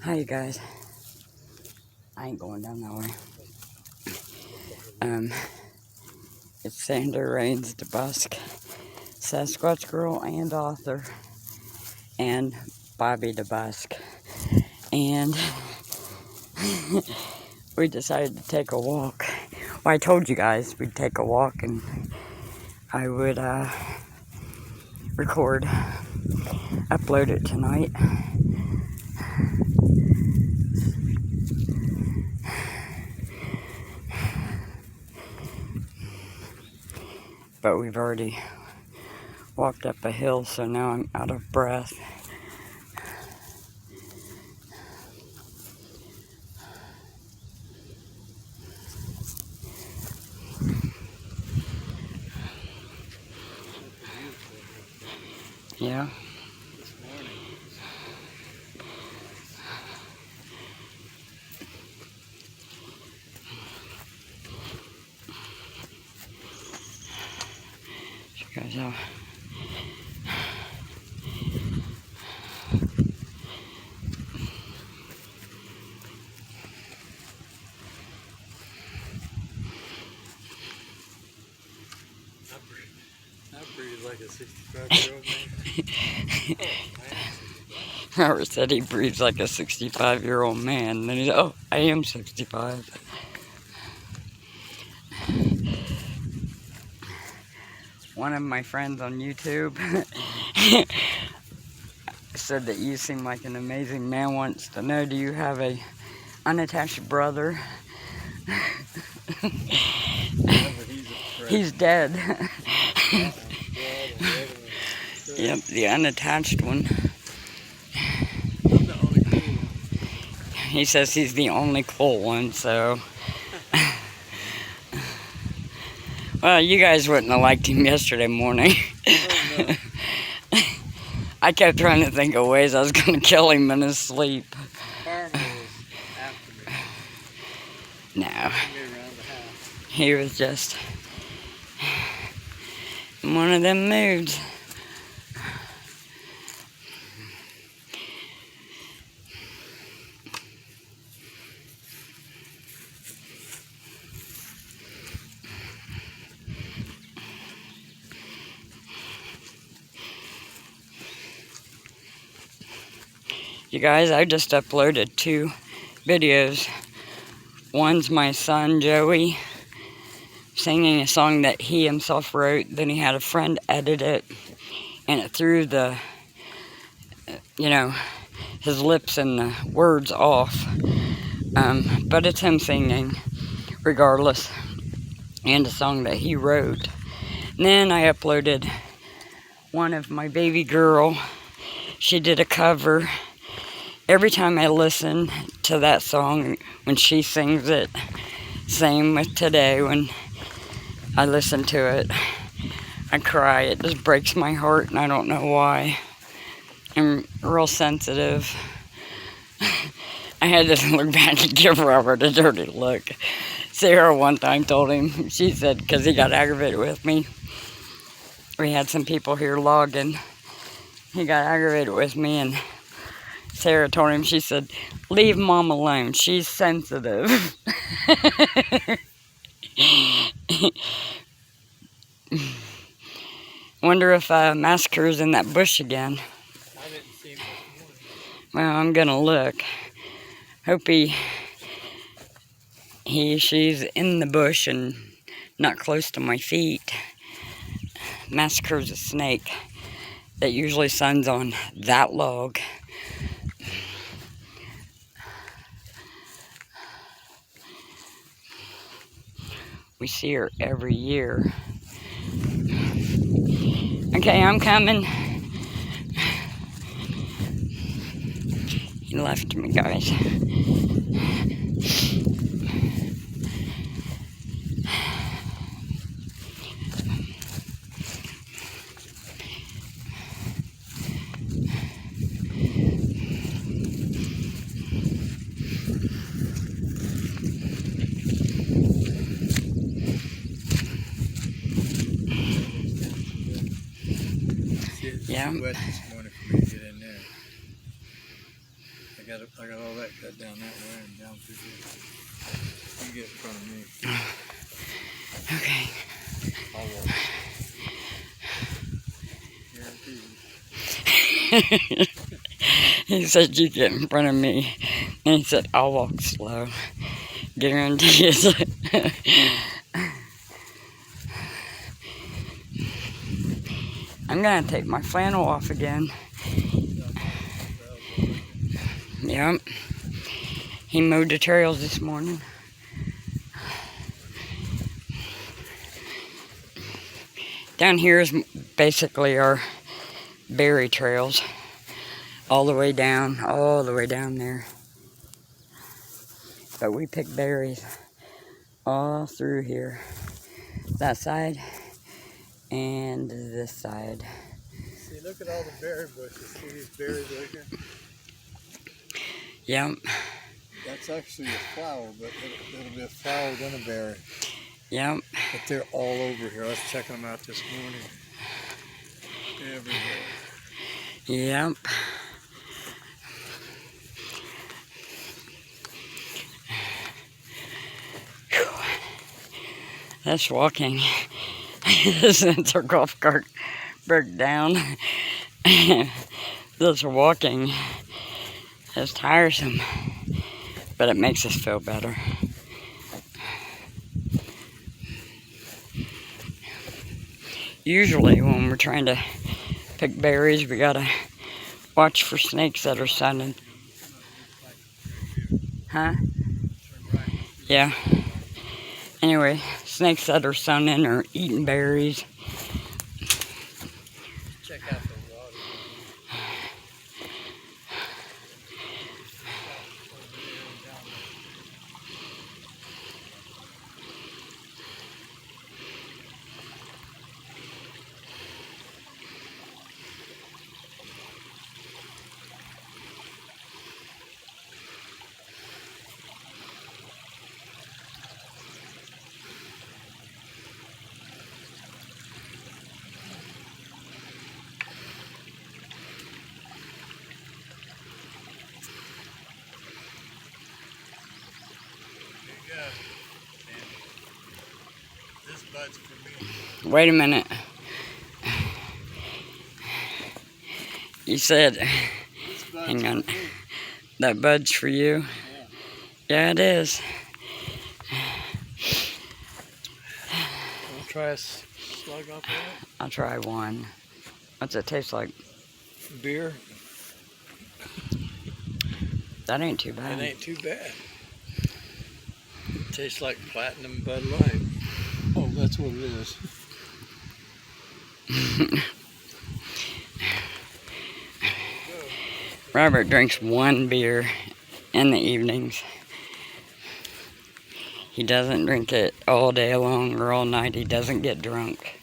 Hi, you guys. I ain't going down that way. It's Sandra Rains DeBusk, Sasquatch Girl and author, and Bobby DeBusk. And we decided to take a walk. Well, I told you guys we'd take a walk and I would record, upload it tonight. But we've already walked up a hill, so now I'm out of breath. Yeah. You guys know. I breathe like a 65-year-old man. Robert said he breathes like a 65-year-old man. And then he's, oh, I am 65. One of my friends on YouTube said that you seem like an amazing man. Wants to know, do you have a unattached brother? He's dead. Yep, the unattached one. I'm the only cool one. He says he's the only cool one, so. Well, you guys wouldn't have liked him yesterday morning. Oh, no. I kept trying to think of ways I was going to kill him in his sleep. Farmer was after me. No, Around the house. he was just in one of them moods. You guys, I just uploaded 2 videos. One's my son, Joey, singing a song that he himself wrote. Then he had a friend edit it, and it threw the, his lips and the words off. But it's him singing, regardless, and a song that he wrote. And then I uploaded one of my baby girl. She did a cover. Every time I listen to that song, when she sings it, same with today, when I listen to it, I cry. It just breaks my heart, and I don't know why. I'm real sensitive. I had to look back and give Robert a dirty look. Sarah one time told him, she said, because he got aggravated with me. We had some people here logging. He got aggravated with me, and Sarah told him, she said, leave Mom alone. She's sensitive. Wonder if Massacre's in that bush again. I didn't see him this morning. Well, I'm gonna look. Hope she's in the bush and not close to my feet. Massacre's a snake that usually suns on that log. We see her every year. Okay, I'm coming. He left me, guys. It's Yeah. wet this morning for me to get in there. I I got all that cut down that way and down through here. You get in front of me. Okay. I'll walk. Guaranteed. He said you get in front of me. And he said I'll walk slow. Guaranteed. I'm gonna take my flannel off again. Yep. He mowed the trails this morning. Down here is basically our berry trails. All the way down there. But we pick berries all through here. That side and this side. See, look at all the berry bushes. See these berries right here? Yep. That's actually a flower, but it'll be a flower then a berry. Yep. But they're all over here. I was checking them out this morning. Everywhere. Yep. Whew. That's walking. Since our golf cart broke down, this walking is tiresome, but it makes us feel better. Usually when we're trying to pick berries, we gotta watch for snakes that are sunning. Huh? Yeah. Anyway, snakes that are sunning or eating berries. Check out the water. This bud's for me. Wait a minute. You said, hang on, that bud's for you? Yeah, it is. Wanna try a slug off of that? I'll try one. What's it taste like? Beer? That ain't too bad. It ain't too bad. It tastes like Platinum Bud Light. Oh, that's what it is. Robert drinks one beer in the evenings. He doesn't drink it all day long or all night. He doesn't get drunk.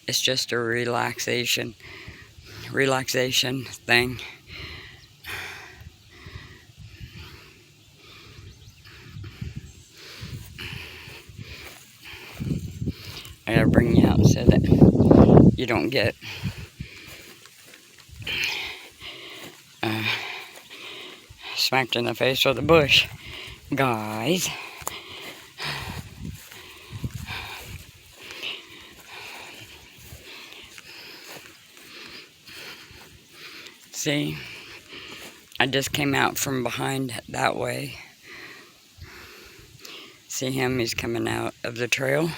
It's just a relaxation thing. I gotta bring you out so that you don't get smacked in the face with a bush, guys. See, I just came out from behind that way. See him? He's coming out of the trail.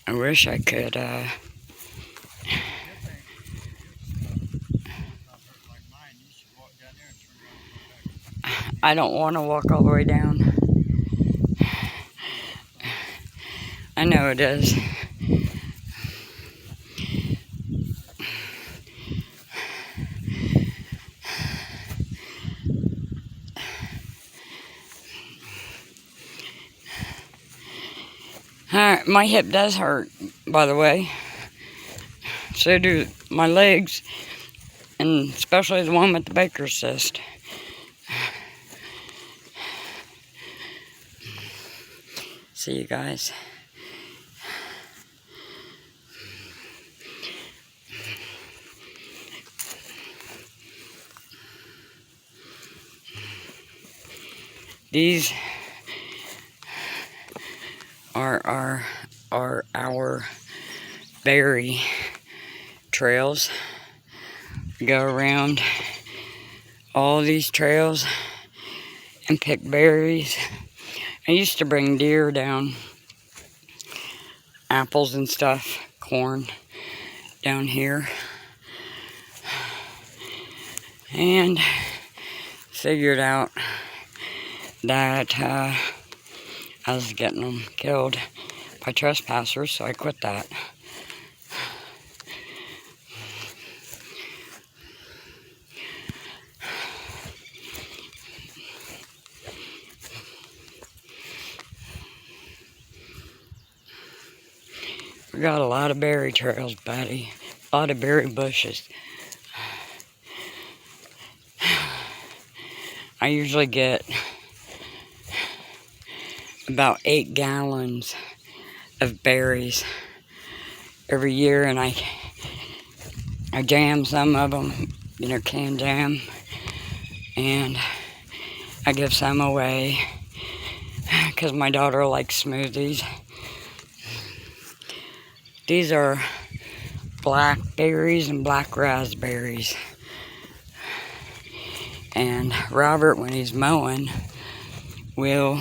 I wish I could, I don't want to walk all the way down. I know it is. My hip does hurt, by the way. So do my legs, and especially the one with the baker's cyst. See you guys. These are our berry trails. We go around all these trails and pick berries. I used to bring deer down, apples and stuff, corn down here, and figured out that I was getting them killed by trespassers, so I quit that. We got a lot of berry trails, buddy. A lot of berry bushes. I usually get about 8 gallons of berries every year, and I jam some of them, canned jam, and I give some away because my daughter likes smoothies. These are blackberries and black raspberries. And Robert, when he's mowing, will